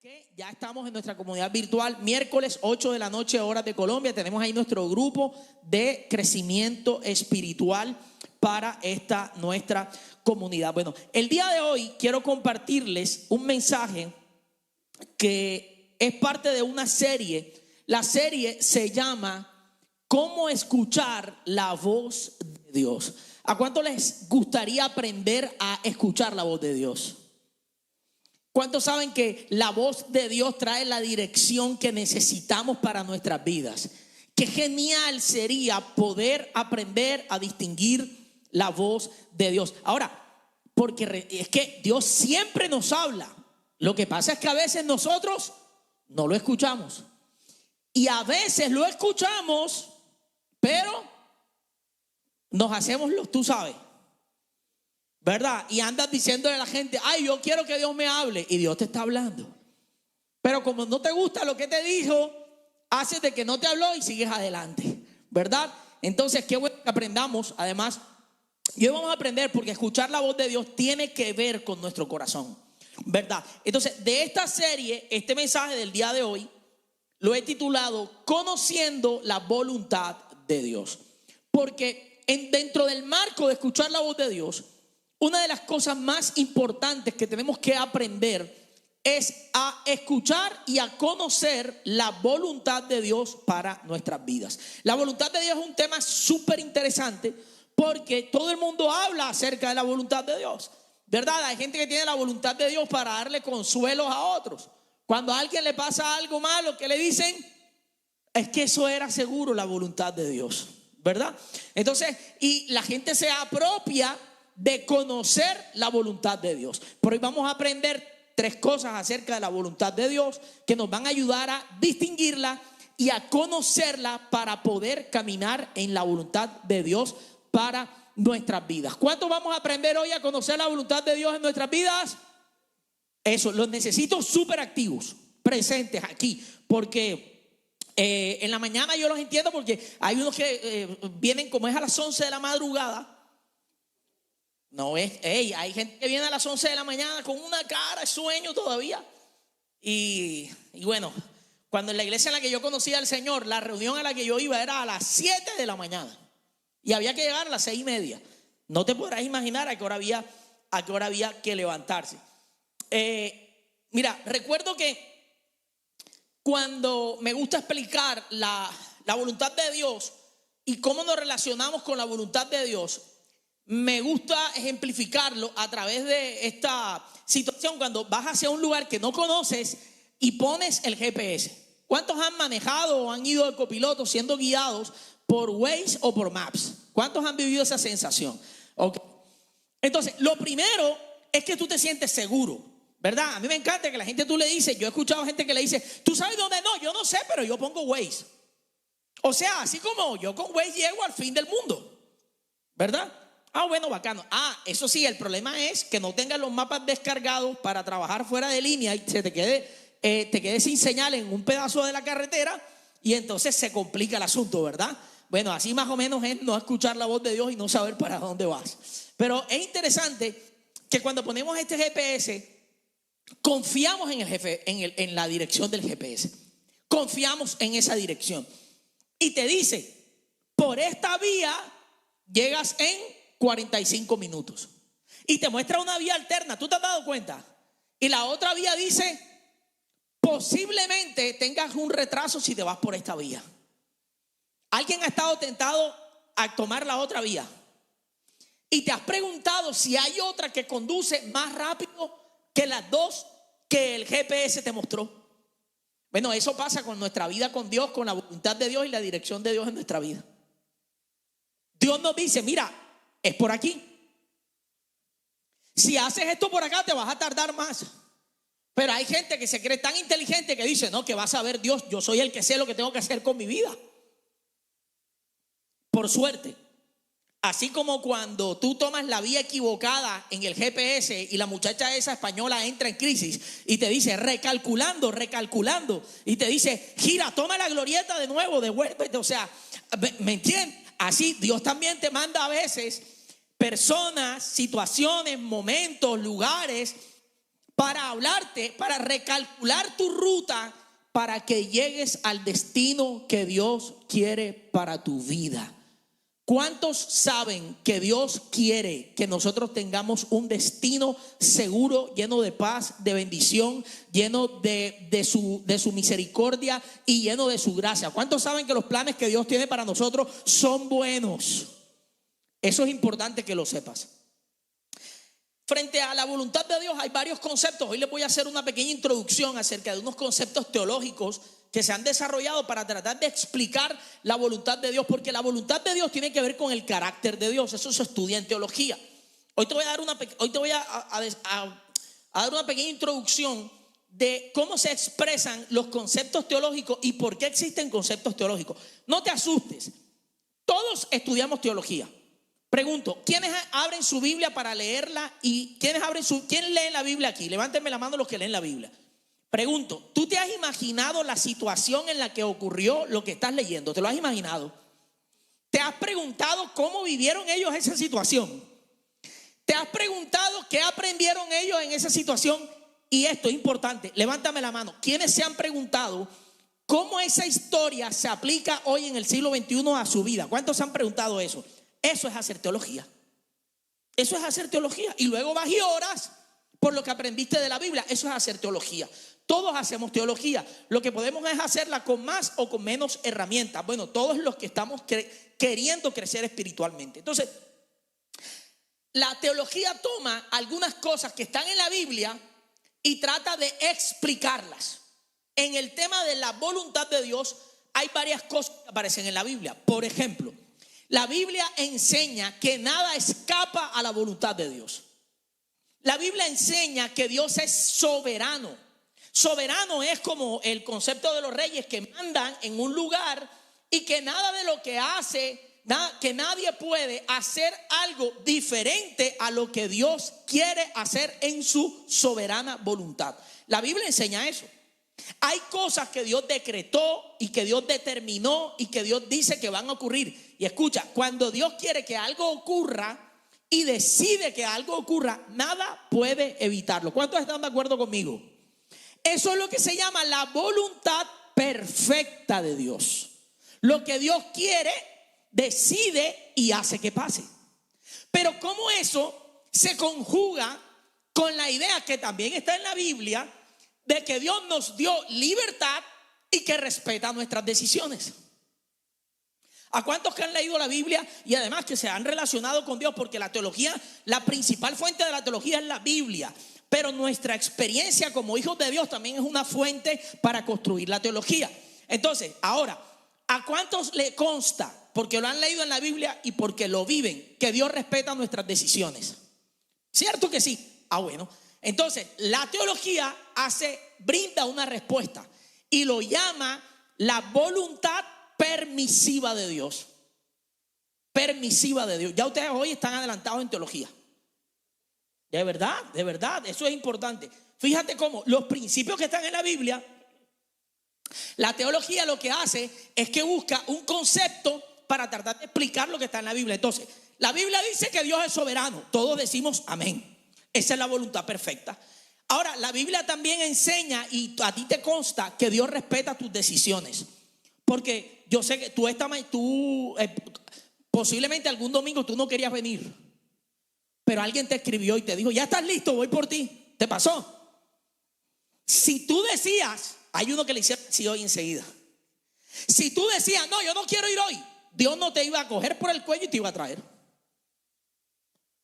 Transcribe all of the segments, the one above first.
que ya estamos en nuestra comunidad virtual, miércoles 8 de la noche, horas de Colombia. Tenemos ahí nuestro grupo de crecimiento espiritual para esta nuestra comunidad. Bueno, el día de hoy quiero compartirles un mensaje que es parte de una serie. La serie se llama ¿Cómo escuchar la voz de Dios? ¿A cuánto les gustaría aprender a escuchar la voz de Dios? ¿Cuántos saben que la voz de Dios trae la dirección que necesitamos para nuestras vidas? Qué genial sería poder aprender a distinguir la voz de Dios. Ahora, porque es que Dios siempre nos habla. Lo que pasa es que a veces nosotros no lo escuchamos. Y a veces lo escuchamos, pero nos hacemos los tú sabes, ¿verdad? Y andas diciéndole a la gente, ay, yo quiero que Dios me hable. Y Dios te está hablando. Pero como no te gusta lo que te dijo, haces de que no te habló y sigues adelante, ¿verdad? Entonces, qué bueno que aprendamos. Además, y hoy vamos a aprender porque escuchar la voz de Dios tiene que ver con nuestro corazón, ¿verdad? Entonces, de esta serie, este mensaje del día de hoy, lo he titulado Conociendo la voluntad de Dios. Porque dentro del marco de escuchar la voz de Dios, una de las cosas más importantes que tenemos que aprender es a escuchar y a conocer la voluntad de Dios para nuestras vidas. La voluntad de Dios es un tema súper interesante porque todo el mundo habla acerca de la voluntad de Dios, ¿verdad? Hay gente que tiene la voluntad de Dios para darle consuelos a otros. Cuando a alguien le pasa algo malo, ¿qué le dicen? Es que eso era seguro la voluntad de Dios, ¿verdad? Entonces, y la gente se apropia de conocer la voluntad de Dios. Por hoy vamos a aprender 3 cosas acerca de la voluntad de Dios que nos van a ayudar a distinguirla y a conocerla para poder caminar en la voluntad de Dios para nuestras vidas. ¿Cuántos vamos a aprender hoy a conocer la voluntad de Dios en nuestras vidas? Eso, los necesito súper activos, presentes aquí, porque en la mañana yo los entiendo porque hay unos que vienen como es a las 11 de la madrugada. No es, hay gente que viene a las 11 de la mañana con una cara de sueño todavía. Y bueno, cuando en la iglesia en la que yo conocía al Señor, la reunión a la que yo iba era a las 7 de la mañana. Y había que llegar a las 6:30. No te podrás imaginar a qué hora había que levantarse. Mira, recuerdo que cuando me gusta explicar la voluntad de Dios y cómo nos relacionamos con la voluntad de Dios, me gusta ejemplificarlo a través de esta situación cuando vas hacia un lugar que no conoces y pones el GPS. ¿Cuántos han manejado o han ido de copiloto siendo guiados por Waze o por Maps? ¿Cuántos han vivido esa sensación? Okay. Entonces, lo primero es que tú te sientes seguro, ¿verdad? A mí me encanta que la gente tú le dices, yo he escuchado gente que le dice, ¿tú sabes dónde? No, yo no sé, pero yo pongo Waze. O sea, así como yo con Waze llego al fin del mundo, ¿verdad? Ah, bueno, bacano. Eso sí, el problema es que no tengas los mapas descargados para trabajar fuera de línea y te quede sin señal en un pedazo de la carretera y entonces se complica el asunto, ¿verdad? Bueno, así más o menos es no escuchar la voz de Dios y no saber para dónde vas. Pero es interesante que cuando ponemos este GPS, confiamos en el jefe, en la dirección del GPS. Confiamos en esa dirección. Y te dice, por esta vía llegas en 45 minutos. Y te muestra una vía alterna. ¿Tú te has dado cuenta? Y la otra vía dice, posiblemente tengas un retraso si te vas por esta vía. ¿Alguien ha estado tentado a tomar la otra vía? Y te has preguntado si hay otra que conduce más rápido que las dos que el GPS te mostró. Bueno, eso pasa con nuestra vida con Dios, con la voluntad de Dios y la dirección de Dios en nuestra vida. Dios nos dice, mira, es por aquí. Si haces esto por acá te vas a tardar más. Pero hay gente que se cree tan inteligente que dice, no, que vas a ver Dios, yo soy el que sé lo que tengo que hacer con mi vida. Por suerte. Así como cuando tú tomas la vía equivocada en el GPS y la muchacha esa española entra en crisis y te dice recalculando y te dice gira, toma la glorieta de nuevo, devuélvete. O sea, ¿me entiendes? Así Dios también te manda a veces personas, situaciones, momentos, lugares para hablarte, para recalcular tu ruta, para que llegues al destino que Dios quiere para tu vida. ¿Cuántos saben que Dios quiere que nosotros tengamos un destino seguro, lleno de paz, de bendición, lleno de su misericordia y lleno de su gracia? ¿Cuántos saben que los planes que Dios tiene para nosotros son buenos? Eso es importante que lo sepas. Frente a la voluntad de Dios hay varios conceptos. Hoy les voy a hacer una pequeña introducción acerca de unos conceptos teológicos que se han desarrollado para tratar de explicar la voluntad de Dios, porque la voluntad de Dios tiene que ver con el carácter de Dios. Eso se estudia en teología. Hoy te voy a dar una pequeña introducción de cómo se expresan los conceptos teológicos y por qué existen conceptos teológicos. No te asustes, todos estudiamos teología. Pregunto, ¿quiénes abren su Biblia para leerla? ¿Y quién lee la Biblia aquí? Levántenme la mano los que leen la Biblia. Pregunto, ¿tú te has imaginado la situación en la que ocurrió lo que estás leyendo? ¿Te lo has imaginado? ¿Te has preguntado cómo vivieron ellos esa situación? ¿Te has preguntado qué aprendieron ellos en esa situación? Y esto es importante, levántame la mano. ¿Quiénes se han preguntado cómo esa historia se aplica hoy en el siglo XXI a su vida? ¿Cuántos se han preguntado eso? Eso es hacer teología. Eso es hacer teología. Y luego vas y oras por lo que aprendiste de la Biblia. Eso es hacer teología. Todos hacemos teología. Lo que podemos es hacerla con más o con menos herramientas. Bueno, todos los que estamos queriendo crecer espiritualmente. Entonces, la teología toma algunas cosas que están en la Biblia y trata de explicarlas. En el tema de la voluntad de Dios hay varias cosas que aparecen en la Biblia. Por ejemplo, la Biblia enseña que nada escapa a la voluntad de Dios. La Biblia enseña que Dios es soberano. Soberano es como el concepto de los reyes que mandan en un lugar y que nada de lo que hace, que nadie puede hacer algo diferente a lo que Dios quiere hacer en su soberana voluntad. La Biblia enseña eso. Hay cosas que Dios decretó y que Dios determinó y que Dios dice que van a ocurrir. Y escucha, cuando Dios quiere que algo ocurra y decide que algo ocurra, nada puede evitarlo. ¿Cuántos están de acuerdo conmigo? Eso es lo que se llama la voluntad perfecta de Dios. Lo que Dios quiere, decide y hace que pase. Pero ¿cómo eso se conjuga con la idea que también está en la Biblia de que Dios nos dio libertad y que respeta nuestras decisiones? ¿A cuántos que han leído la Biblia y además que se han relacionado con Dios? Porque la teología, la principal fuente de la teología es la Biblia, pero nuestra experiencia como hijos de Dios también es una fuente para construir la teología. Entonces, ahora, ¿a cuántos le consta, porque lo han leído en la Biblia y porque lo viven, que Dios respeta nuestras decisiones? ¿Cierto que sí? Bueno, entonces la teología brinda una respuesta y lo llama la voluntad permisiva de Dios. Permisiva de Dios. Ya ustedes hoy están adelantados en teología. De verdad, eso es importante. Fíjate cómo los principios que están en la Biblia, la teología lo que hace es que busca un concepto para tratar de explicar lo que está en la Biblia. Entonces, la Biblia dice que Dios es soberano. Todos decimos amén. Esa es la voluntad perfecta. Ahora, la Biblia también enseña, y a ti te consta, que Dios respeta tus decisiones. Porque yo sé que posiblemente algún domingo tú no querías venir, pero alguien te escribió y te dijo, ya estás listo, voy por ti. ¿Te pasó? Si tú decías, hay uno que le hicieron sí hoy enseguida. Si tú decías, no, yo no quiero ir hoy, Dios no te iba a coger por el cuello y te iba a traer.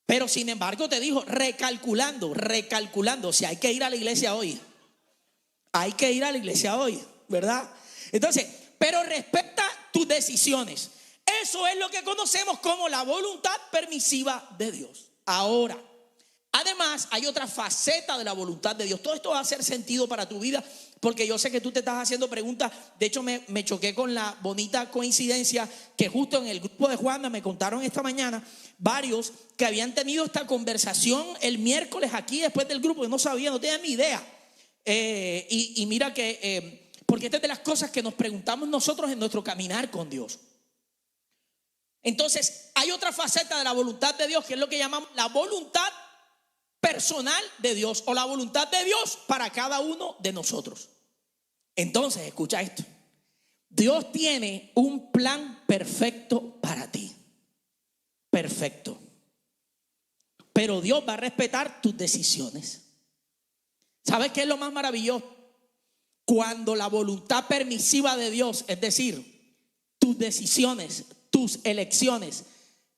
Pero sin embargo te dijo, recalculando, si hay que ir a la iglesia hoy. Hay que ir a la iglesia hoy, ¿verdad? Entonces, pero respeta tus decisiones. Eso es lo que conocemos como la voluntad permisiva de Dios. Ahora, además hay otra faceta de la voluntad de Dios. Todo esto va a hacer sentido para tu vida, porque yo sé que tú te estás haciendo preguntas. De hecho me choqué con la bonita coincidencia que justo en el grupo de Juana me contaron esta mañana varios que habían tenido esta conversación el miércoles aquí después del grupo. Yo no sabía, no tenía ni idea. Y mira que porque esta es de las cosas que nos preguntamos nosotros en nuestro caminar con Dios. Entonces hay otra faceta de la voluntad de Dios, que es lo que llamamos la voluntad personal de Dios o la voluntad de Dios para cada uno de nosotros. Entonces, escucha esto. Dios tiene un plan perfecto para ti. Perfecto. Pero Dios va a respetar tus decisiones. ¿Sabes qué es lo más maravilloso? Cuando la voluntad permisiva de Dios, es decir, tus decisiones, tus elecciones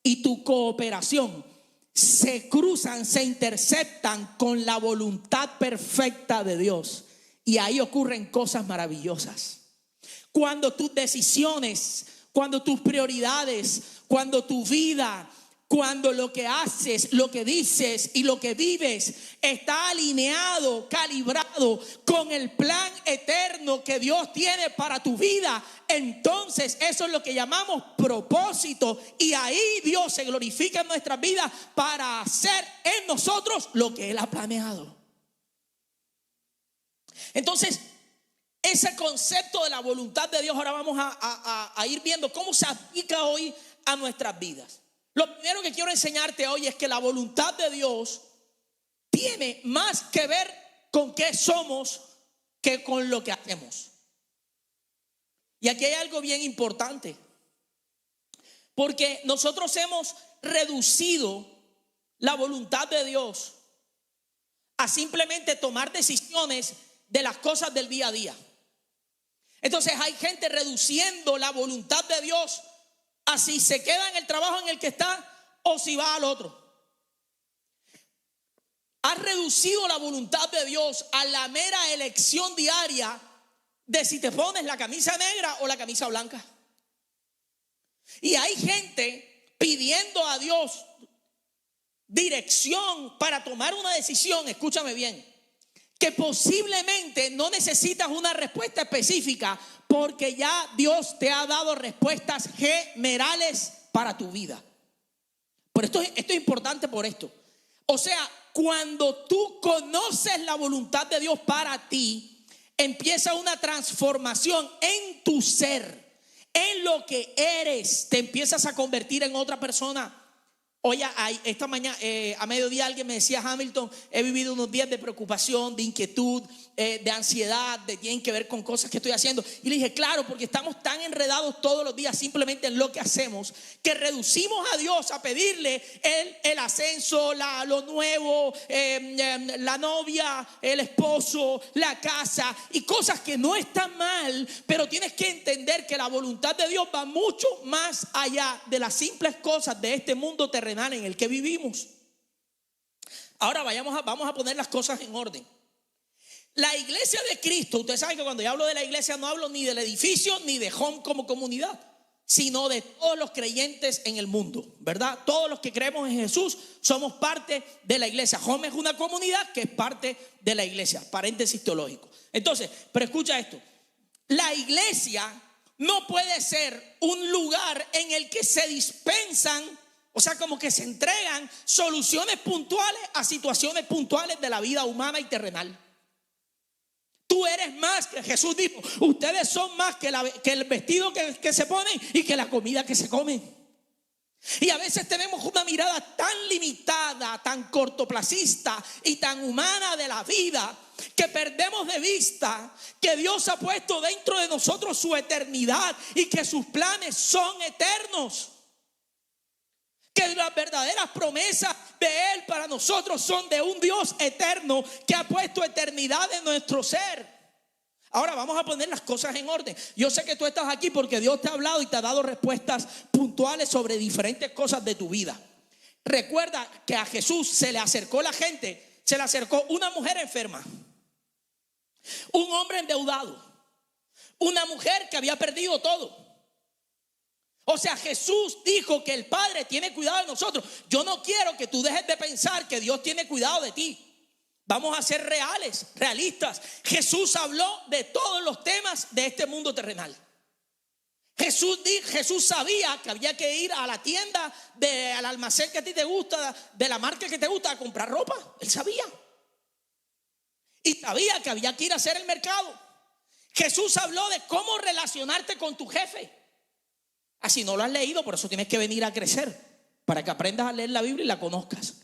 y tu cooperación se cruzan, se interceptan con la voluntad perfecta de Dios. Y ahí ocurren cosas maravillosas. Cuando tus decisiones, cuando tus prioridades, cuando tu vida, cuando lo que haces, lo que dices y lo que vives está alineado, calibrado con el plan eterno que Dios tiene para tu vida, entonces eso es lo que llamamos propósito. Y ahí Dios se glorifica en nuestras vidas para hacer en nosotros lo que Él ha planeado. Entonces, ese concepto de la voluntad de Dios, ahora vamos a ir viendo cómo se aplica hoy a nuestras vidas. Lo primero que quiero enseñarte hoy es que la voluntad de Dios tiene más que ver con qué somos que con lo que hacemos. Y aquí hay algo bien importante, porque nosotros hemos reducido la voluntad de Dios a simplemente tomar decisiones de las cosas del día a día. Entonces hay gente reduciendo la voluntad de Dios a si se queda en el trabajo en el que está o si va al otro. Ha reducido la voluntad de Dios a la mera elección diaria de si te pones la camisa negra o la camisa blanca. Y hay gente pidiendo a Dios dirección para tomar una decisión, escúchame bien, que posiblemente no necesitas una respuesta específica, porque ya Dios te ha dado respuestas generales para tu vida. Pero esto es importante por esto. O sea, cuando tú conoces la voluntad de Dios para ti, empieza una transformación en tu ser, en lo que eres. Te empiezas a convertir en otra persona. Oye, esta mañana, a mediodía alguien me decía: Hamilton, he vivido unos días de preocupación, de inquietud, de ansiedad, de tienen que ver con cosas que estoy haciendo. Y le dije: claro, porque estamos tan enredados todos los días simplemente en lo que hacemos, que reducimos a Dios a pedirle el ascenso, lo nuevo, la novia, el esposo, la casa y cosas que no están mal, pero tienes que entender que la voluntad de Dios va mucho más allá de las simples cosas de este mundo terrenal en el que vivimos. Ahora vamos a poner las cosas en orden. La iglesia de Cristo, ustedes saben que cuando yo hablo de la iglesia no hablo ni del edificio ni de Home como comunidad, sino de todos los creyentes en el mundo, ¿verdad? Todos los que creemos en Jesús somos parte de la iglesia. Home es una comunidad que es parte de la iglesia, paréntesis teológico. Entonces, pero escucha esto: la iglesia no puede ser un lugar en el que se dispensan, o sea, como que se entregan soluciones puntuales a situaciones puntuales de la vida humana y terrenal. Tú eres más que, Jesús dijo, ustedes son más que el vestido que se ponen y que la comida que se comen. Y a veces tenemos una mirada tan limitada, tan cortoplacista y tan humana de la vida, que perdemos de vista que Dios ha puesto dentro de nosotros su eternidad y que sus planes son eternos. Que las verdaderas promesas de Él para nosotros son de un Dios eterno que ha puesto eternidad en nuestro ser. Ahora vamos a poner las cosas en orden. Yo sé que tú estás aquí porque Dios te ha hablado y te ha dado respuestas puntuales sobre diferentes cosas de tu vida. Recuerda que a Jesús se le acercó la gente, se le acercó una mujer enferma, un hombre endeudado, una mujer que había perdido todo. O sea, Jesús dijo que el Padre tiene cuidado de nosotros. Yo no quiero que tú dejes de pensar que Dios tiene cuidado de ti. Vamos a ser reales, realistas. Jesús habló de todos los temas de este mundo terrenal. Jesús sabía que había que ir a la tienda, al almacén que a ti te gusta, de la marca que te gusta, a comprar ropa. Él sabía. Y sabía que había que ir a hacer el mercado. Jesús habló de cómo relacionarte con tu jefe. Así no lo has leído, por eso tienes que venir a crecer, para que aprendas a leer la Biblia y la conozcas.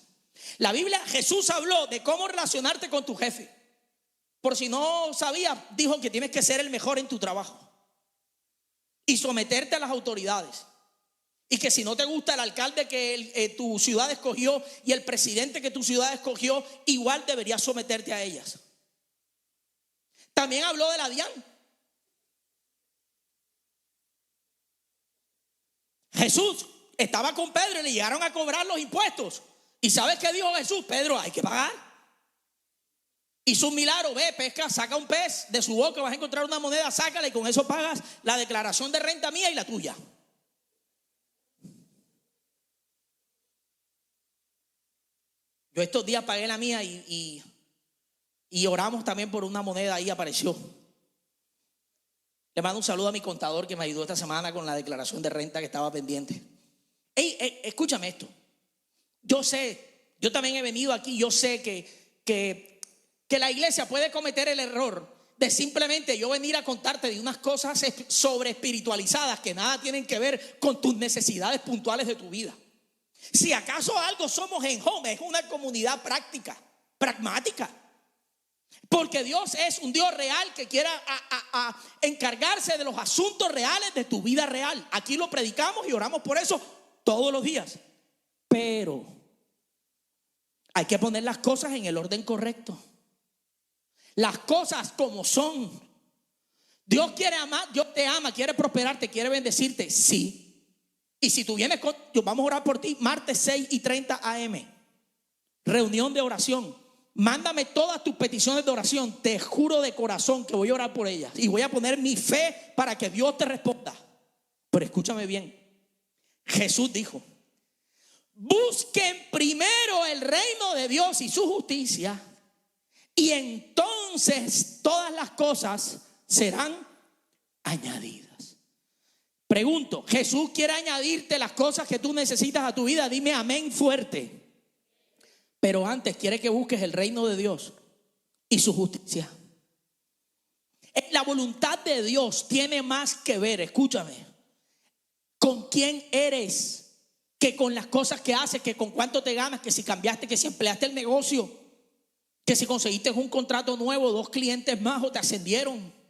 La Biblia, Jesús habló de cómo relacionarte con tu jefe. Por si no sabías, dijo que tienes que ser el mejor en tu trabajo y someterte a las autoridades. Y que si no te gusta el alcalde que tu ciudad escogió y el presidente que tu ciudad escogió, igual deberías someterte a ellas. También habló de la DIAN. Jesús estaba con Pedro y le llegaron a cobrar los impuestos. ¿Y sabes qué dijo Jesús? Pedro, hay que pagar. Hizo un milagro, ve, pesca, saca un pez de su boca, vas a encontrar una moneda, sácala y con eso pagas la declaración de renta mía y la tuya. Yo estos días pagué la mía y oramos también por una moneda, ahí apareció. Le mando un saludo a mi contador que me ayudó esta semana con la declaración de renta que estaba pendiente. Escúchame esto. Yo sé, yo también he venido aquí, yo sé que la iglesia puede cometer el error de simplemente yo venir a contarte de unas cosas sobre espiritualizadas que nada tienen que ver con tus necesidades puntuales de tu vida. Si acaso algo somos en Home, es una comunidad práctica, pragmática. Porque Dios es un Dios real que quiere a encargarse de los asuntos reales de tu vida real. Aquí lo predicamos y oramos por eso todos los días. Pero hay que poner las cosas en el orden correcto. Las cosas como son. Dios quiere amar, Dios te ama, quiere prosperarte, quiere bendecirte, sí. Y si tú vienes vamos a orar por ti, martes 6:30 AM. Reunión de oración. Mándame todas tus peticiones de oración. Te juro de corazón que voy a orar por ellas. Y voy a poner mi fe para que Dios te responda. Pero escúchame bien. Jesús dijo: busquen primero el reino de Dios y su justicia, y entonces todas las cosas serán añadidas. Pregunto, ¿Jesús quiere añadirte las cosas que tú necesitas a tu vida? Dime amén fuerte. Pero antes quiere que busques el reino de Dios y su justicia. La voluntad de Dios tiene más que ver, escúchame, con quién eres, que con las cosas que haces, que con cuánto te ganas, que si cambiaste, que si empleaste el negocio, que si conseguiste un contrato nuevo, 2 clientes más o te ascendieron.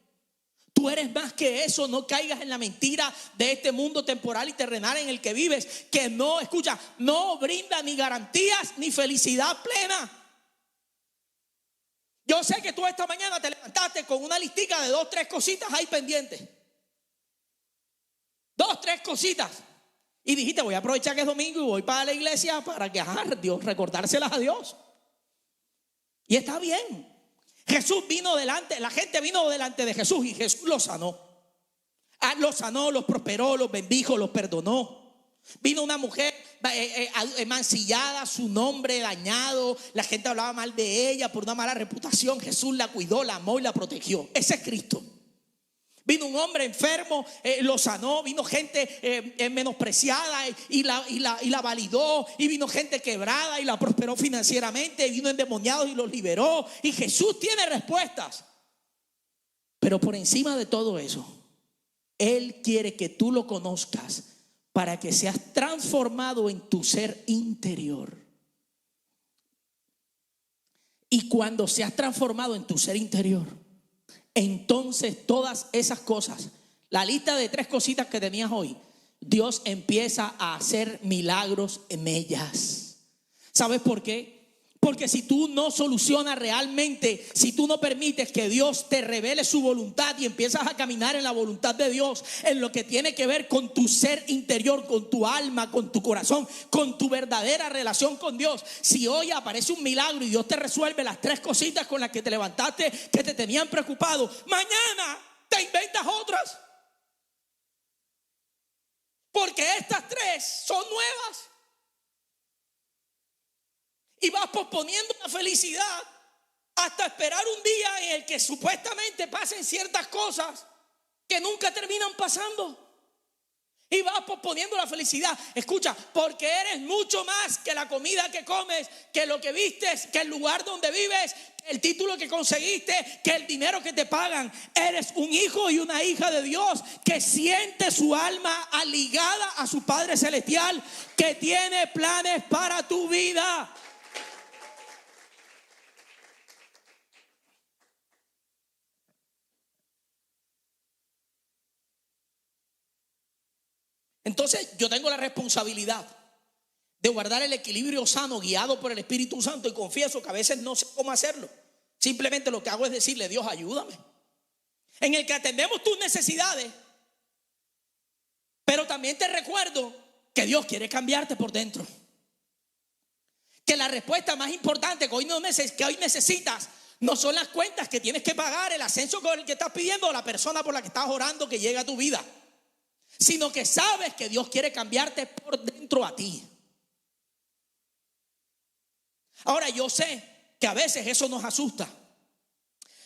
Tú eres más que eso. No caigas en la mentira de este mundo temporal y terrenal en el que vives, que no, escucha, no brinda ni garantías ni felicidad plena. Yo sé que tú esta mañana te levantaste con una listica de 2, 3 cositas ahí pendientes. 2, 3 cositas. Y dijiste, voy a aprovechar que es domingo y voy para la iglesia para que, Dios, recordárselas a Dios. Y está bien. Jesús vino delante, la gente vino delante de Jesús y Jesús los sanó. Los sanó, los prosperó, los bendijo, los perdonó. Vino una mujer mancillada, su nombre dañado, la gente hablaba mal de ella por una mala reputación. Jesús la cuidó, la amó y la protegió. Ese es Cristo. Vino un hombre enfermo, lo sanó. Vino gente menospreciada y la validó. Y vino gente quebrada y la prosperó financieramente. Vino endemoniados y los liberó. Y Jesús tiene respuestas. Pero por encima de todo eso, Él quiere que tú lo conozcas para que seas transformado en tu ser interior. Y cuando seas transformado en tu ser interior, entonces todas esas cosas, la lista de 3 cositas que tenías hoy, Dios empieza a hacer milagros en ellas. ¿Sabes por qué? Porque si tú no solucionas realmente, si tú no permites que Dios te revele su voluntad y empiezas a caminar en la voluntad de Dios, en lo que tiene que ver con tu ser interior, con tu alma, con tu corazón, con tu verdadera relación con Dios, si hoy aparece un milagro y Dios te resuelve las 3 cositas con las que te levantaste que te tenían preocupado, mañana te inventas otras. Porque estas 3 son nuevas. Y vas posponiendo la felicidad hasta esperar un día en el que supuestamente pasen ciertas cosas que nunca terminan pasando. Y vas posponiendo la felicidad. Escucha, porque eres mucho más que la comida que comes, que lo que vistes, que el lugar donde vives, que el título que conseguiste, que el dinero que te pagan. Eres un hijo y una hija de Dios que siente su alma ligada a su Padre Celestial, que tiene planes para tu vida. Entonces yo tengo la responsabilidad de guardar el equilibrio sano, guiado por el Espíritu Santo, y confieso que a veces no sé cómo hacerlo. Simplemente lo que hago es decirle: Dios, ayúdame. En el que atendemos tus necesidades, pero también te recuerdo que Dios quiere cambiarte por dentro. Que la respuesta más importante que hoy necesitas no son las cuentas que tienes que pagar, el ascenso con el que estás pidiendo, o la persona por la que estás orando que llegue a tu vida, sino que sabes que Dios quiere cambiarte por dentro a ti. Ahora, yo sé que a veces eso nos asusta.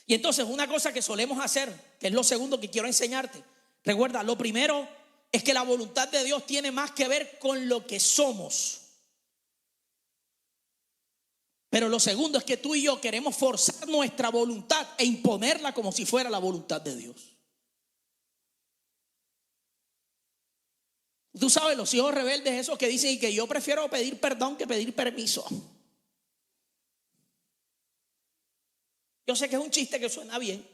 Y entonces una cosa que solemos hacer, que es lo segundo que quiero enseñarte. Recuerda, lo primero es que la voluntad de Dios tiene más que ver con lo que somos. Pero lo segundo es que tú y yo queremos forzar nuestra voluntad e imponerla como si fuera la voluntad de Dios. Tú sabes, los hijos rebeldes esos que dicen: y que yo prefiero pedir perdón que pedir permiso. Yo sé que es un chiste que suena bien,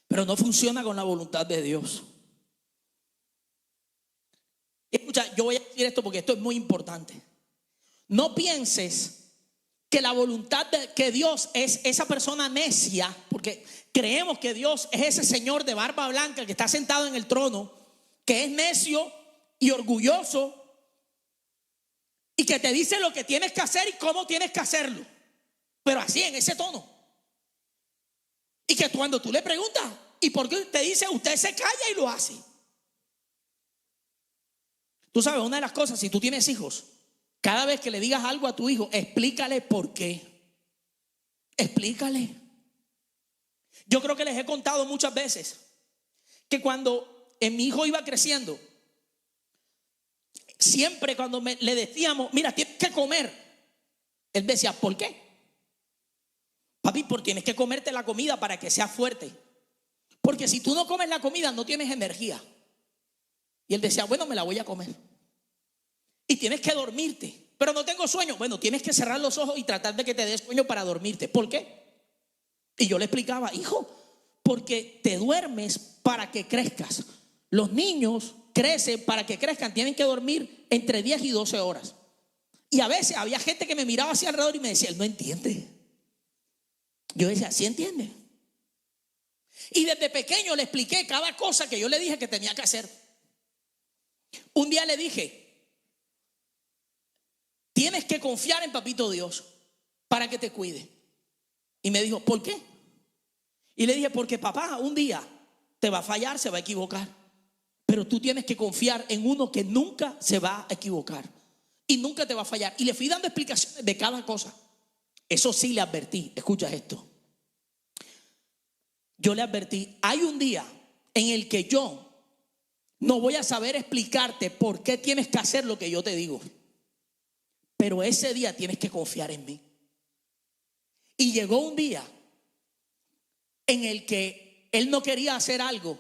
pero no funciona con la voluntad de Dios. Escucha, yo voy a decir esto porque esto es muy importante. No pienses que la voluntad de que Dios es esa persona necia, porque creemos que Dios es ese señor de barba blanca que está sentado en el trono, que es necio y orgulloso y que te dice lo que tienes que hacer y cómo tienes que hacerlo, pero así, en ese tono. Y que cuando tú le preguntas ¿y por qué? Te dice: usted se calla y lo hace. Tú sabes, una de las cosas, si tú tienes hijos, cada vez que le digas algo a tu hijo, explícale por qué. Explícale. Yo creo que les he contado muchas veces que cuando mi hijo iba creciendo, siempre cuando le decíamos: mira, tienes que comer, él decía: ¿por qué? Papi, porque tienes que comerte la comida para que seas fuerte. Porque si tú no comes la comida, no tienes energía. Y él decía: bueno, me la voy a comer. Y tienes que dormirte. Pero no tengo sueño. Bueno, tienes que cerrar los ojos y tratar de que te des sueño para dormirte. ¿Por qué? Y yo le explicaba: hijo, porque te duermes para que crezcas. Los niños crecen para que crezcan, tienen que dormir entre 10 y 12 horas. Y a veces había gente que me miraba hacia alrededor y me decía: él no entiende. Yo decía: ¿sí entiende? Y desde pequeño le expliqué cada cosa que yo le dije que tenía que hacer. Un día le dije: tienes que confiar en Papito Dios para que te cuide. Y me dijo: ¿por qué? Y le dije: porque papá un día te va a fallar, se va a equivocar, pero tú tienes que confiar en uno que nunca se va a equivocar y nunca te va a fallar. Y le fui dando explicaciones de cada cosa. Eso sí, le advertí: escucha esto. Yo le advertí: hay un día en el que yo no voy a saber explicarte por qué tienes que hacer lo que yo te digo, pero ese día tienes que confiar en mí. Y llegó un día en el que él no quería hacer algo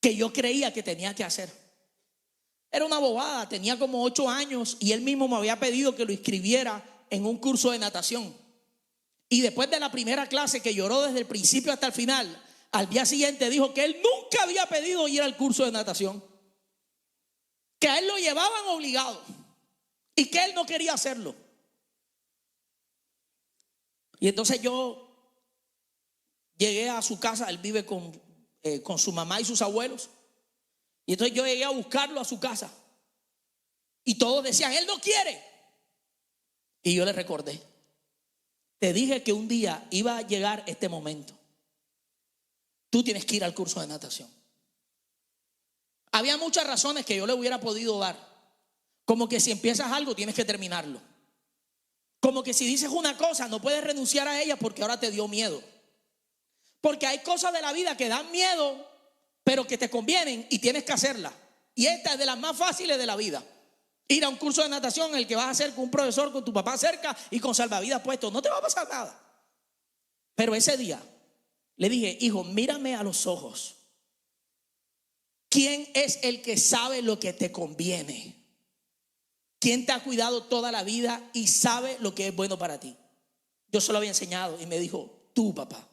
que yo creía que tenía que hacer. Era una bobada, tenía como 8 años y él mismo me había pedido que lo inscribiera en un curso de natación. Y después de la primera clase, que lloró desde el principio hasta el final, al día siguiente dijo que él nunca había pedido ir al curso de natación, que a él lo llevaban obligado y que él no quería hacerlo. Y entonces yo llegué a su casa. Él vive con su mamá y sus abuelos. Y entonces yo llegué a buscarlo a su casa y todos decían: él no quiere. Y yo le recordé: te dije que un día iba a llegar este momento. Tú tienes que ir al curso de natación. Había muchas razones que yo le hubiera podido dar, como que si empiezas algo tienes que terminarlo, como que si dices una cosa no puedes renunciar a ella porque ahora te dio miedo, porque hay cosas de la vida que dan miedo pero que te convienen y tienes que hacerlas. Y esta es de las más fáciles de la vida: ir a un curso de natación en el que vas a hacer con un profesor, con tu papá cerca y con salvavidas puestos. No te va a pasar nada. Pero ese día le dije: hijo, mírame a los ojos. ¿Quién es el que sabe lo que te conviene? ¿Quién te ha cuidado toda la vida y sabe lo que es bueno para ti? Yo se lo había enseñado y me dijo: tú, papá.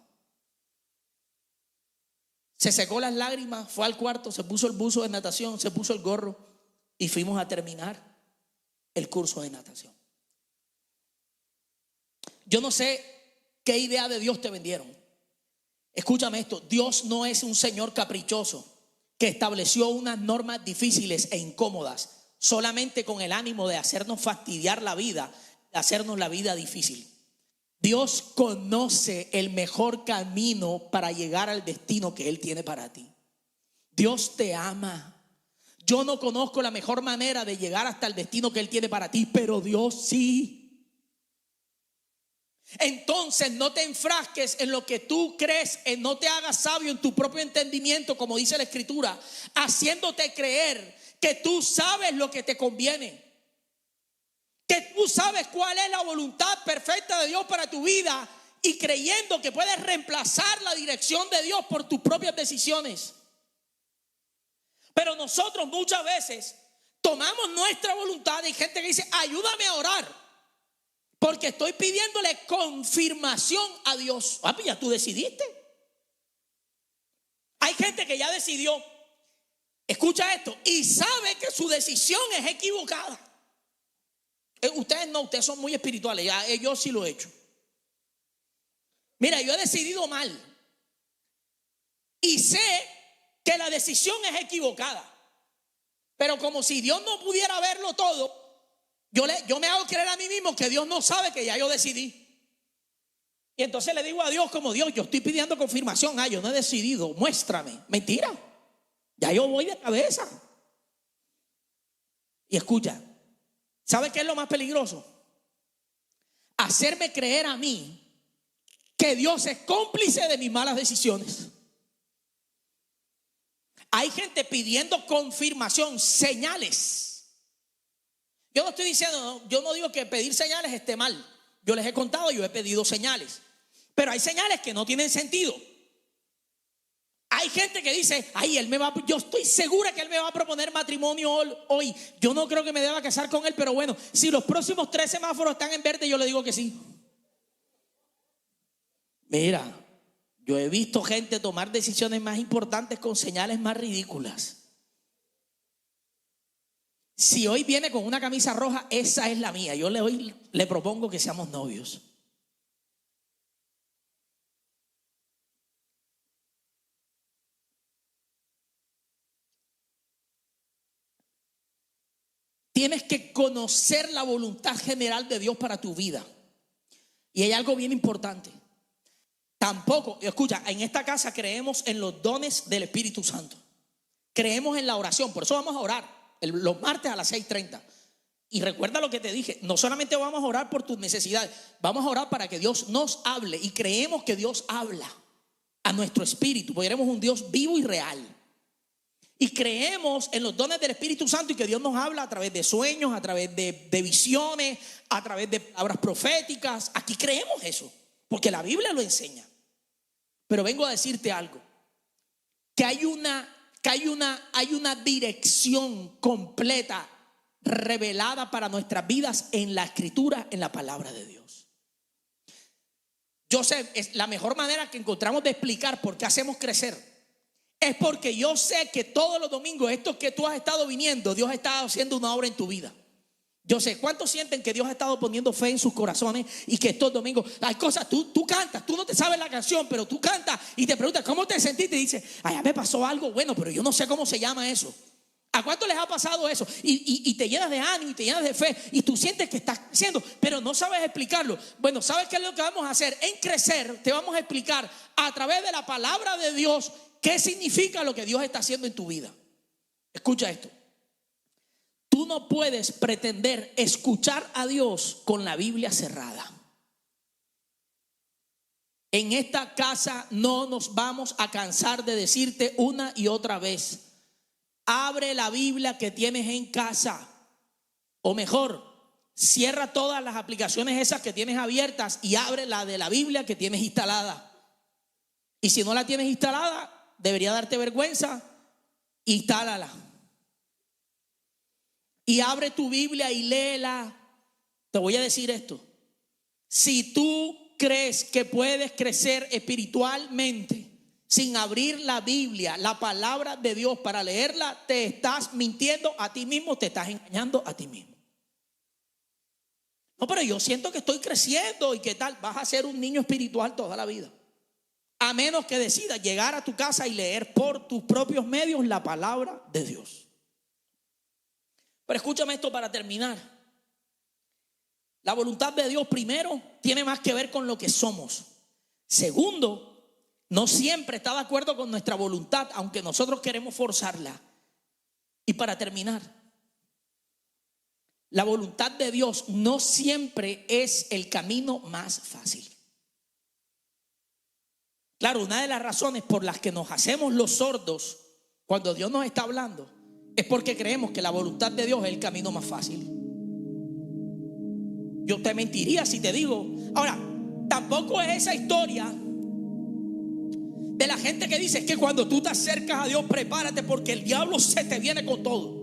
Se secó las lágrimas, fue al cuarto, se puso el buzo de natación, se puso el gorro y fuimos a terminar el curso de natación. Yo no sé qué idea de Dios te vendieron. Escúchame esto, Dios no es un señor caprichoso que estableció unas normas difíciles e incómodas solamente con el ánimo de hacernos fastidiar la vida, de hacernos la vida difícil. Dios conoce el mejor camino para llegar al destino que Él tiene para ti. Dios te ama. Yo no conozco la mejor manera de llegar hasta el destino que Él tiene para ti, pero Dios sí. Entonces no te enfrasques en lo que tú crees, no te hagas sabio en tu propio entendimiento, como dice la Escritura, haciéndote creer que tú sabes lo que te conviene, que tú sabes cuál es la voluntad perfecta de Dios para tu vida y creyendo que puedes reemplazar la dirección de Dios por tus propias decisiones. Pero nosotros muchas veces tomamos nuestra voluntad. Hay gente que dice: ayúdame a orar porque estoy pidiéndole confirmación a Dios. Pues ya tú decidiste. Hay gente que ya decidió, escucha esto, y sabe que su decisión es equivocada. Ustedes no, ustedes son muy espirituales. Ya, yo sí lo he hecho. Mira, yo he decidido mal y sé que la decisión es equivocada, pero como si Dios no pudiera verlo todo, yo me hago creer a mí mismo que Dios no sabe que ya yo decidí. Y entonces le digo a Dios como: Dios, yo estoy pidiendo confirmación. Yo no he decidido, muéstrame. Mentira, ya yo voy de cabeza. Y escucha, ¿sabe qué es lo más peligroso? Hacerme creer a mí que Dios es cómplice de mis malas decisiones. Hay gente pidiendo confirmación, señales. Yo no estoy diciendo, yo no digo que pedir señales esté mal. Yo les he contado, yo he pedido señales, pero hay señales que no tienen sentido. Hay gente que dice: yo estoy segura que él me va a proponer matrimonio hoy. Yo no creo que me deba casar con él, pero bueno, si los próximos 3 semáforos están en verde, yo le digo que sí. Mira, yo he visto gente tomar decisiones más importantes con señales más ridículas. Si hoy viene con una camisa roja, esa es la mía. Yo le propongo que seamos novios. Tienes que conocer la voluntad general de Dios para tu vida. Y hay algo bien importante. Tampoco, escucha, en esta casa creemos en los dones del Espíritu Santo. Creemos en la oración, por eso vamos a orar los martes a las 6:30. Y recuerda lo que te dije, no solamente vamos a orar por tus necesidades, vamos a orar para que Dios nos hable. Y creemos que Dios habla a nuestro espíritu, porque tenemos un Dios vivo y real. Y creemos en los dones del Espíritu Santo y que Dios nos habla a través de sueños, a través de visiones, a través de palabras proféticas. Aquí creemos eso, porque la Biblia lo enseña. Pero vengo a decirte algo, que hay una dirección completa revelada para nuestras vidas en la Escritura, en la palabra de Dios. Yo sé, es la mejor manera que encontramos de explicar por qué hacemos crecer. Es porque yo sé que todos los domingos, estos que tú has estado viniendo, Dios ha estado haciendo una obra en tu vida. Yo sé, ¿cuántos sienten que Dios ha estado poniendo fe en sus corazones y que estos domingos hay cosas, tú cantas, tú no te sabes la canción, pero tú cantas y te preguntas ¿cómo te sentiste? Y dices: ay, me pasó algo bueno, pero yo no sé cómo se llama eso. ¿A cuánto les ha pasado eso? Y te llenas de ánimo y te llenas de fe y tú sientes que estás creciendo, pero no sabes explicarlo. Bueno, ¿sabes qué es lo que vamos a hacer? En Crecer te vamos a explicar a través de la palabra de Dios qué significa lo que Dios está haciendo en tu vida. Escucha esto. Tú no puedes pretender escuchar a Dios con la Biblia cerrada. En esta casa no nos vamos a cansar de decirte una y otra vez: abre la Biblia que tienes en casa. O mejor, cierra todas las aplicaciones esas que tienes abiertas y abre la de la Biblia que tienes instalada. Y si no la tienes instalada, debería darte vergüenza, instálala. Y abre tu Biblia y léela. Te voy a decir esto: si tú crees que puedes crecer espiritualmente sin abrir la Biblia, la palabra de Dios, para leerla, te estás mintiendo a ti mismo, te estás engañando a ti mismo. No, pero yo siento que estoy creciendo y qué tal, vas a ser un niño espiritual toda la vida. A menos que decidas llegar a tu casa y leer por tus propios medios la palabra de Dios. Pero escúchame esto para terminar. La voluntad de Dios, primero, tiene más que ver con lo que somos. Segundo, no siempre está de acuerdo con nuestra voluntad, aunque nosotros queremos forzarla. Y para terminar, la voluntad de Dios no siempre es el camino más fácil. Claro, una de las razones por las que nos hacemos los sordos cuando Dios nos está hablando es porque creemos que la voluntad de Dios es el camino más fácil. Yo te mentiría si te digo. Ahora, tampoco es esa historia de la gente que dice que cuando tú te acercas a Dios, prepárate porque el diablo se te viene con todo.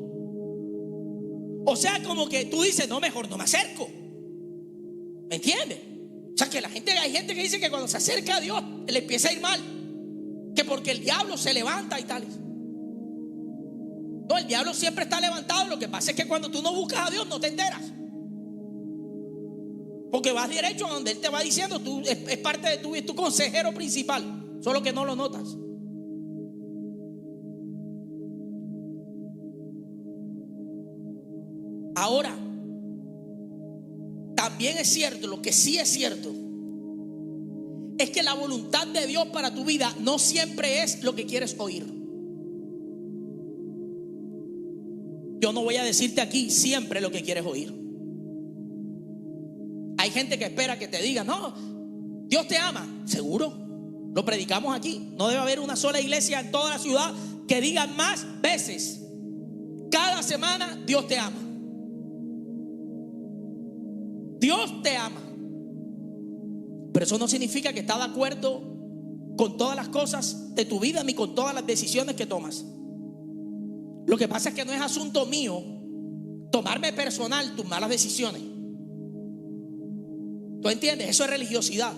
O sea, como que tú dices, no, mejor no me acerco. ¿Me entiendes? O sea, que hay gente que dice que cuando se acerca a Dios le empieza a ir mal, que porque el diablo se levanta y tal. No, el diablo siempre está levantado. Lo que pasa es que cuando tú no buscas a Dios no te enteras, porque vas derecho a donde Él te va diciendo. Tú es parte de tu consejero principal, solo que no lo notas. Ahora, también es cierto, lo que sí es cierto es que la voluntad de Dios para tu vida no siempre es lo que quieres oír. Yo no voy a decirte aquí siempre lo que quieres oír. Hay gente que espera que te diga, no, Dios te ama. Seguro, lo predicamos aquí. No debe haber una sola iglesia en toda la ciudad que diga más veces cada semana, Dios te ama. Dios te ama. Pero eso no significa que está de acuerdo con todas las cosas de tu vida ni con todas las decisiones que tomas. Lo que pasa es que no es asunto mío tomarme personal tus malas decisiones. ¿Tú entiendes? Eso es religiosidad.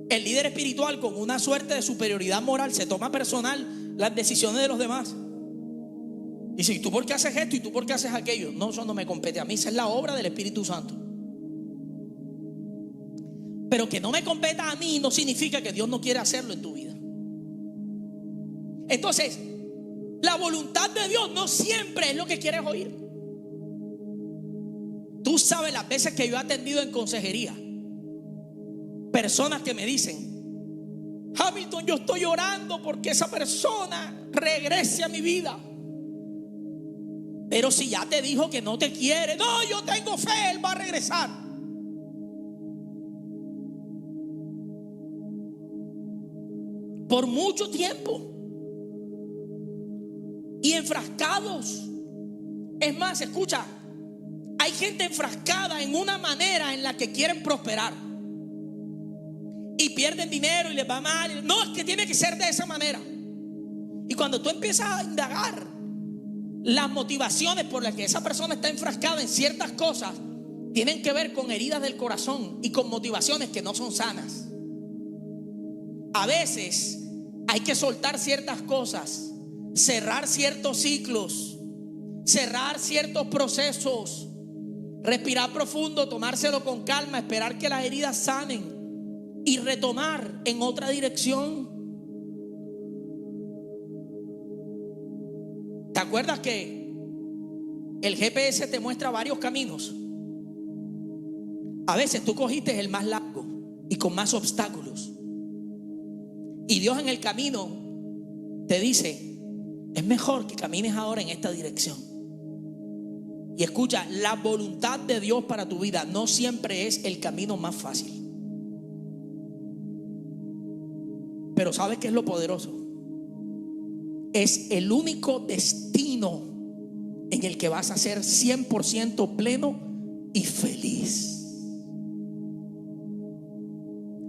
El líder espiritual, con una suerte de superioridad moral, se toma personal las decisiones de los demás. Dice, ¿y tú por qué haces esto? ¿Y tú por qué haces aquello? No, eso no me compete a mí. Esa es la obra del Espíritu Santo. Pero que no me competa a mí no significa que Dios no quiere hacerlo en tu vida. Entonces, la voluntad de Dios no siempre es lo que quieres oír. Tú sabes las veces que yo he atendido en consejería personas que me dicen, Hamilton, yo estoy orando porque esa persona regrese a mi vida. Pero si ya te dijo que no te quiere, no, yo tengo fe, él va a regresar. Por mucho tiempo. Y enfrascados. Es más, escucha, hay gente enfrascada en una manera en la que quieren prosperar y pierden dinero y les va mal. No, es que tiene que ser de esa manera. Y cuando tú empiezas a indagar las motivaciones por las que esa persona está enfrascada en ciertas cosas, tienen que ver con heridas del corazón y con motivaciones que no son sanas. A veces hay que soltar ciertas cosas, cerrar ciertos ciclos, cerrar ciertos procesos, respirar profundo, tomárselo con calma, esperar que las heridas sanen y retomar en otra dirección. ¿Te acuerdas que el GPS te muestra varios caminos? A veces tú cogiste el más largo y con más obstáculos, y Dios en el camino te dice, es mejor que camines ahora en esta dirección. Y escucha, la voluntad de Dios para tu vida no siempre es el camino más fácil. Pero ¿sabes qué es lo poderoso? Es el único destino en el que vas a ser 100% pleno y feliz.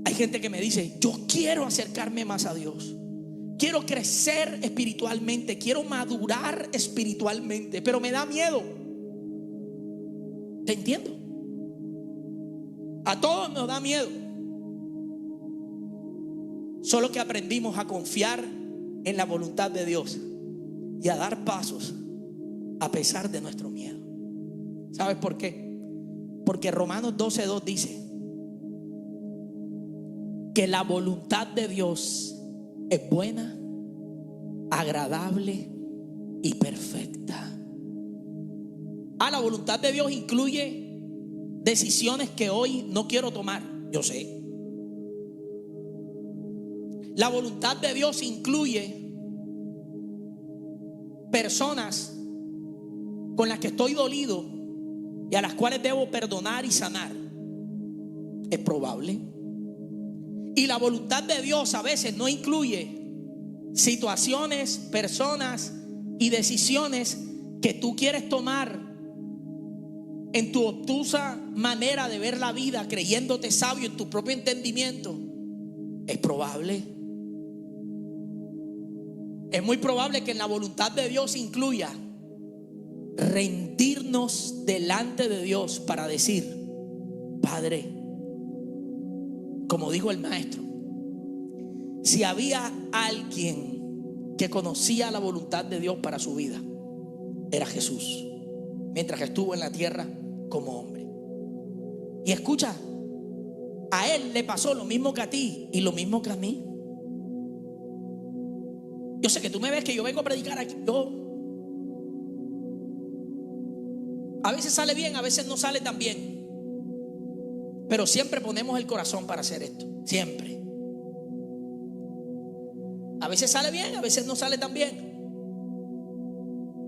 Hay gente que me dice, yo quiero acercarme más a Dios, quiero crecer espiritualmente, quiero madurar espiritualmente, pero me da miedo. Te entiendo. A todos nos da miedo. solo que aprendimos a confiar en la voluntad de Dios y a dar pasos a pesar de nuestro miedo. ¿Sabes por qué? Porque Romanos 12:2 dice que la voluntad de Dios es buena, agradable y perfecta. La voluntad de Dios incluye decisiones que hoy no quiero tomar, yo sé. La voluntad de Dios incluye personas con las que estoy dolido y a las cuales debo perdonar y sanar. Es probable. Y la voluntad de Dios a veces no incluye situaciones, personas y decisiones que tú quieres tomar en tu obtusa manera de ver la vida, creyéndote sabio en tu propio entendimiento. Es probable. Es muy probable que en la voluntad de Dios incluya rendirnos delante de Dios para decir: Padre, como dijo el maestro, si había alguien que conocía la voluntad de Dios para su vida, era Jesús, mientras que estuvo en la tierra como hombre. Y escucha, a él le pasó lo mismo que a ti y lo mismo que a mí. Yo sé que tú me ves que yo vengo a predicar aquí. A veces sale bien, a veces no sale tan bien, pero siempre ponemos el corazón para hacer esto. Siempre. A veces sale bien, a veces no sale tan bien,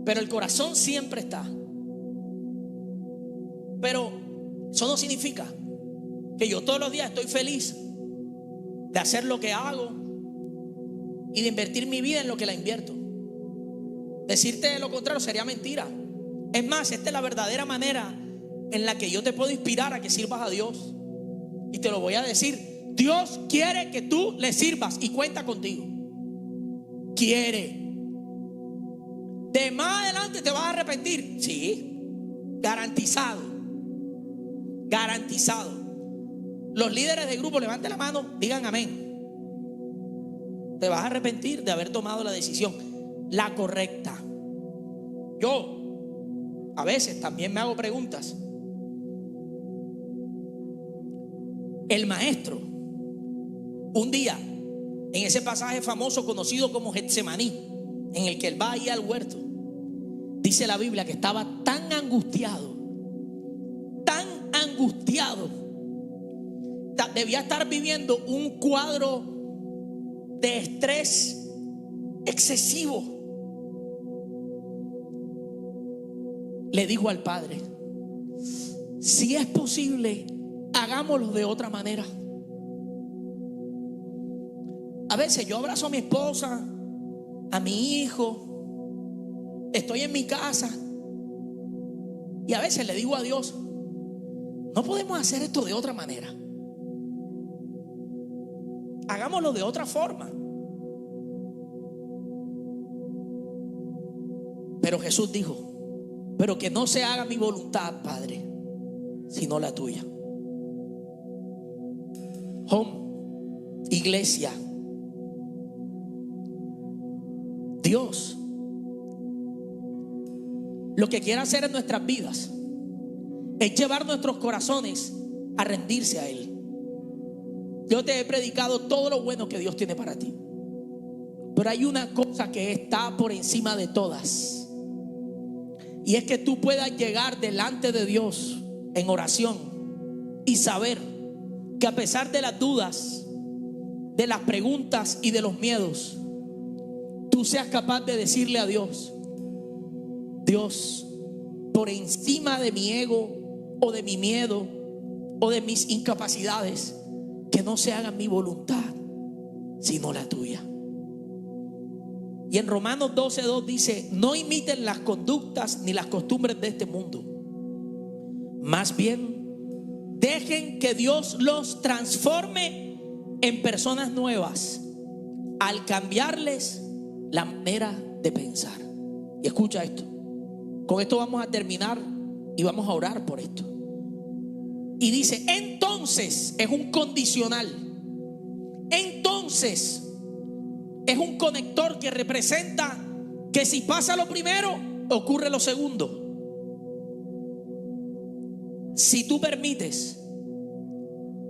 pero el corazón siempre está. Pero eso no significa que yo todos los días estoy feliz de hacer lo que hago y de invertir mi vida en lo que la invierto. Decirte lo contrario sería mentira. Es más, esta es la verdadera manera en la que yo te puedo inspirar a que sirvas a Dios. Y te lo voy a decir: Dios quiere que tú le sirvas y cuenta contigo. Quiere. De más adelante te vas a arrepentir. Sí, garantizado. Garantizado. Los líderes de grupo, levanten la mano, digan amén. Te vas a arrepentir de haber tomado la decisión, la correcta. Yo a veces también me hago preguntas. El maestro, un día, en ese pasaje famoso conocido como Getsemaní, en el que él va ahí al huerto, dice la Biblia que estaba tan angustiado, debía estar viviendo un cuadro de estrés excesivo. Le dijo al Padre: si es posible, hagámoslo de otra manera. A veces yo abrazo a mi esposa, a mi hijo, estoy en mi casa y a veces le digo a Dios: no podemos hacer esto de otra manera, hagámoslo de otra forma. Pero Jesús dijo: pero que no se haga mi voluntad, Padre, sino la tuya. Home, iglesia, Dios lo que quiere hacer en nuestras vidas es llevar nuestros corazones a rendirse a Él. Yo te he predicado todo lo bueno que Dios tiene para ti, pero hay una cosa que está por encima de todas, y es que tú puedas llegar delante de Dios en oración y saber que a pesar de las dudas, de las preguntas y de los miedos, tú seas capaz de decirle a Dios: Dios, por encima de mi ego o de mi miedo o de mis incapacidades, que no se haga mi voluntad sino la tuya. Y en Romanos 12:2 dice: no imiten las conductas ni las costumbres de este mundo, más bien dejen que Dios los transforme en personas nuevas al cambiarles la manera de pensar. Y escucha esto, con esto vamos a terminar y vamos a orar por esto. Y dice: entonces, es un condicional, entonces entonces es un conector que representa que si pasa lo primero, ocurre lo segundo. Si tú permites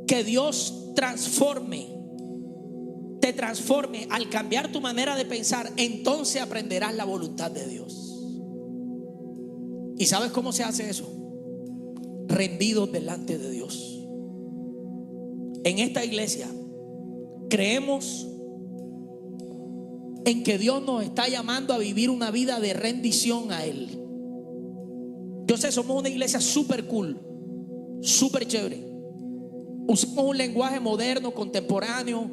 que Dios te transforme al cambiar tu manera de pensar, entonces aprenderás la voluntad de Dios. ¿Y sabes cómo se hace eso? Rendidos delante de Dios. En esta iglesia creemos en que Dios nos está llamando a vivir una vida de rendición a Él. Yo sé, somos una iglesia súper cool, súper chévere. Usamos un lenguaje moderno, contemporáneo.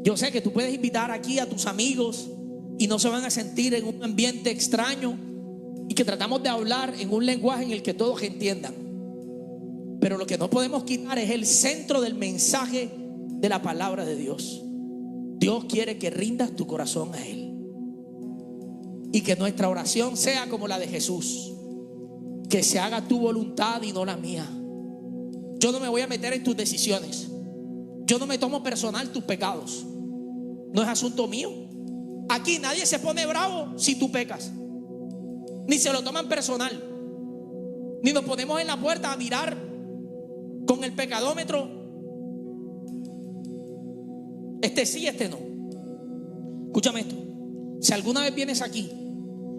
Yo sé que tú puedes invitar aquí a tus amigos y no se van a sentir en un ambiente extraño, y que tratamos de hablar en un lenguaje en el que todos entiendan. Pero lo que no podemos quitar es el centro del mensaje de la palabra de Dios. Dios quiere que rindas tu corazón a Él, y que nuestra oración sea como la de Jesús: que se haga tu voluntad y no la mía. Yo no me voy a meter en tus decisiones. Yo no me tomo personal tus pecados. No es asunto mío. Aquí nadie se pone bravo si tú pecas, ni se lo toman personal, ni nos ponemos en la puerta a mirar con el pecadómetro. Este sí, este no. Escúchame esto: si alguna vez vienes aquí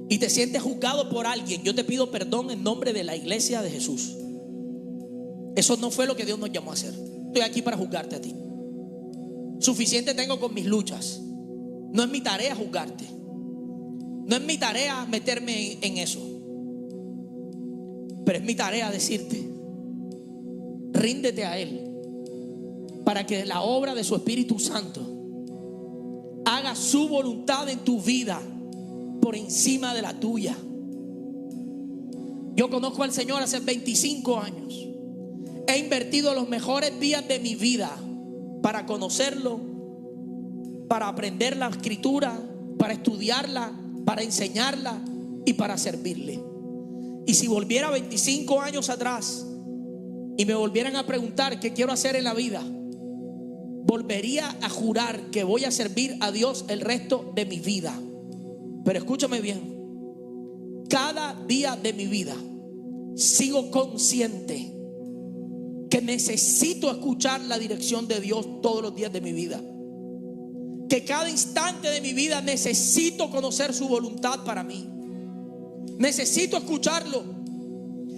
y te sientes juzgado por alguien, yo te pido perdón en nombre de la iglesia de Jesús. Eso no fue lo que Dios nos llamó a hacer. Estoy aquí para juzgarte a ti. Suficiente tengo con mis luchas. No es mi tarea juzgarte. No es mi tarea meterme en eso. Pero es mi tarea decirte: ríndete a Él, para que la obra de su Espíritu Santo haga su voluntad en tu vida por encima de la tuya. Yo conozco al Señor hace 25 años. He invertido los mejores días de mi vida para conocerlo, para aprender la Escritura, para estudiarla, para enseñarla y para servirle. Y si volviera 25 años atrás y me volvieran a preguntar qué quiero hacer en la vida, volvería a jurar que voy a servir a Dios el resto de mi vida. Pero escúchame bien: cada día de mi vida sigo consciente que necesito escuchar la dirección de Dios todos los días de mi vida. Que cada instante de mi vida necesito conocer su voluntad para mí. Necesito escucharlo.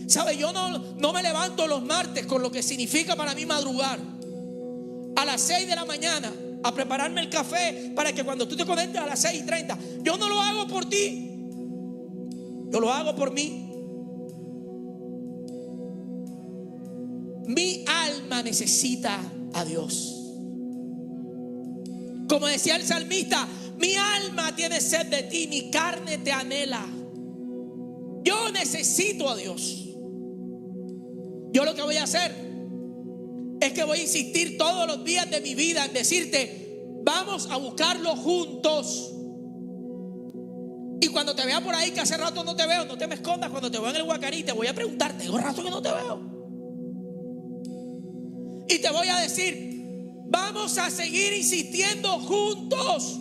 ¿Sabe? Yo no me levanto los martes con lo que significa para mí madrugar a las 6 de la mañana a prepararme el café para que cuando tú te conectes a las 6:30. Yo no lo hago por ti, yo lo hago por mí. Mi alma necesita a Dios. Como decía el salmista: mi alma tiene sed de ti, mi carne te anhela. Yo necesito a Dios. Yo lo que voy a hacer es que voy a insistir todos los días de mi vida en decirte: vamos a buscarlo juntos. Y cuando te vea por ahí, que hace rato no te veo, no te me escondas. Cuando te veo en el Guacarí, te voy a preguntar: tengo rato que no te veo. Y te voy a decir: vamos a seguir insistiendo juntos.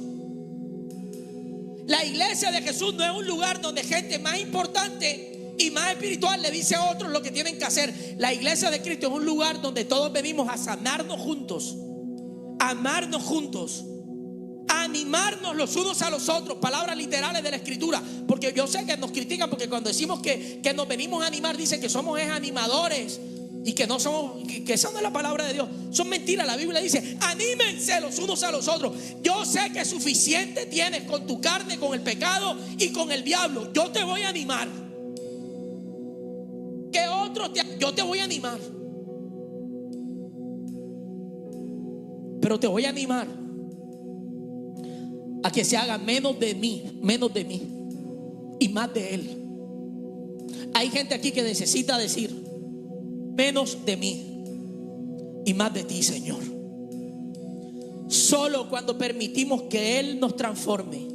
La iglesia de Jesús no es un lugar donde gente más importante y más espiritual le dice a otros lo que tienen que hacer. La iglesia de Cristo es un lugar donde todos venimos a sanarnos juntos, a amarnos juntos, a animarnos los unos a los otros. Palabras literales de la Escritura. Porque yo sé que nos critican porque cuando decimos que nos venimos a animar, dicen que somos animadores y que no somos, que esa no es la palabra de Dios. Son mentiras. La Biblia dice: anímense los unos a los otros. Yo sé que suficiente tienes con tu carne, con el pecado y con el diablo. Yo te voy a animar. Que otros yo te voy a animar. Pero te voy a animar a que se haga menos de mí y más de Él. Hay gente aquí que necesita decir: menos de mí y más de ti, Señor. Solo cuando permitimos que Él nos transforme,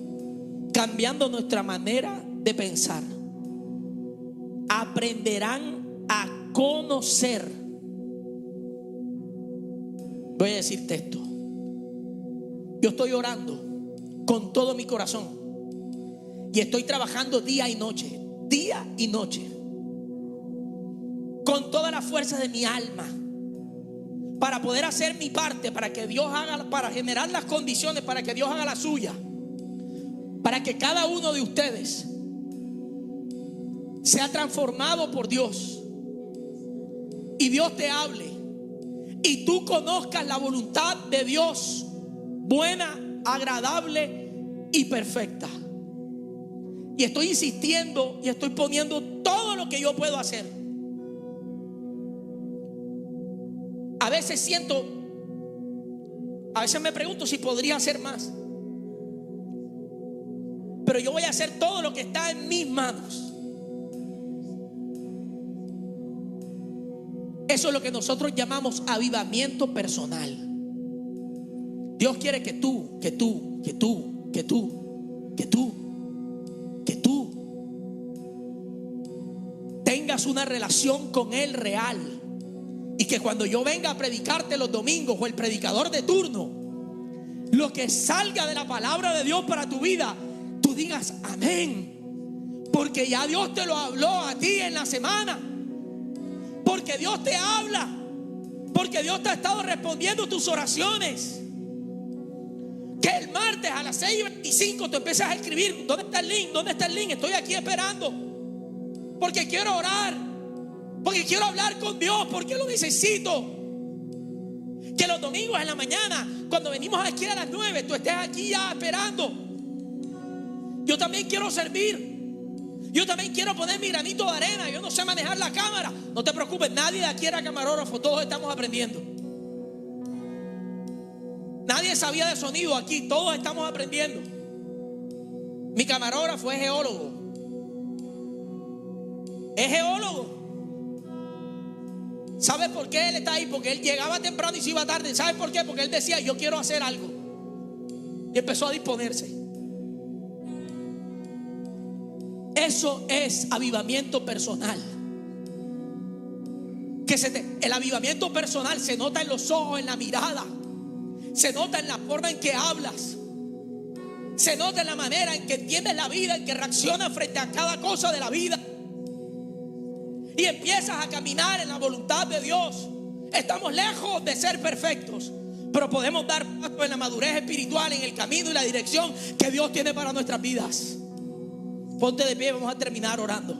cambiando nuestra manera de pensar, aprenderán a conocer. Voy a decirte esto: yo estoy orando con todo mi corazón y estoy trabajando día y noche, con toda la fuerza de mi alma, para poder hacer mi parte, para que Dios haga, para generar las condiciones, para que Dios haga la suya, para que cada uno de ustedes sea transformado por Dios y Dios te hable y tú conozcas la voluntad de Dios, buena, agradable y perfecta. Y estoy insistiendo y estoy poniendo todo lo que yo puedo hacer. A veces me pregunto si podría hacer más, pero yo voy a hacer todo lo que está en mis manos. Eso es lo que nosotros llamamos avivamiento personal. Dios quiere que tú tengas una relación con Él real, y que cuando yo venga a predicarte los domingos, o el predicador de turno, lo que salga de la palabra de Dios para tu vida, tú digas amén, porque ya Dios te lo habló a ti en la semana, porque Dios te habla, porque Dios te ha estado respondiendo tus oraciones. Que el martes a las 6:25 tú empiezas a escribir: ¿dónde está el link? ¿Dónde está el link? Estoy aquí esperando, porque quiero orar, porque quiero hablar con Dios, porque lo necesito. Que los domingos en la mañana, cuando venimos aquí a las 9, tú estés aquí ya esperando. Yo también quiero servir. Yo también quiero poner mi granito de arena. Yo no sé manejar la cámara. No te preocupes, nadie de aquí era camarógrafo. Todos estamos aprendiendo. Nadie sabía de sonido aquí. Todos estamos aprendiendo. Mi camarógrafo es geólogo. Es geólogo. ¿Sabes por qué él está ahí? Porque él llegaba temprano y se iba tarde. ¿Sabes por qué? Porque él decía: yo quiero hacer algo. Y empezó a disponerse. Eso es avivamiento personal. El avivamiento personal se nota en los ojos, en la mirada, se nota en la forma en que hablas, se nota en la manera en que entiendes la vida, en que reaccionas frente a cada cosa de la vida, y empiezas a caminar en la voluntad de Dios. Estamos lejos de ser perfectos, pero podemos dar pasos en la madurez espiritual, en el camino y la dirección que Dios tiene para nuestras vidas. Ponte de pie, vamos a terminar orando.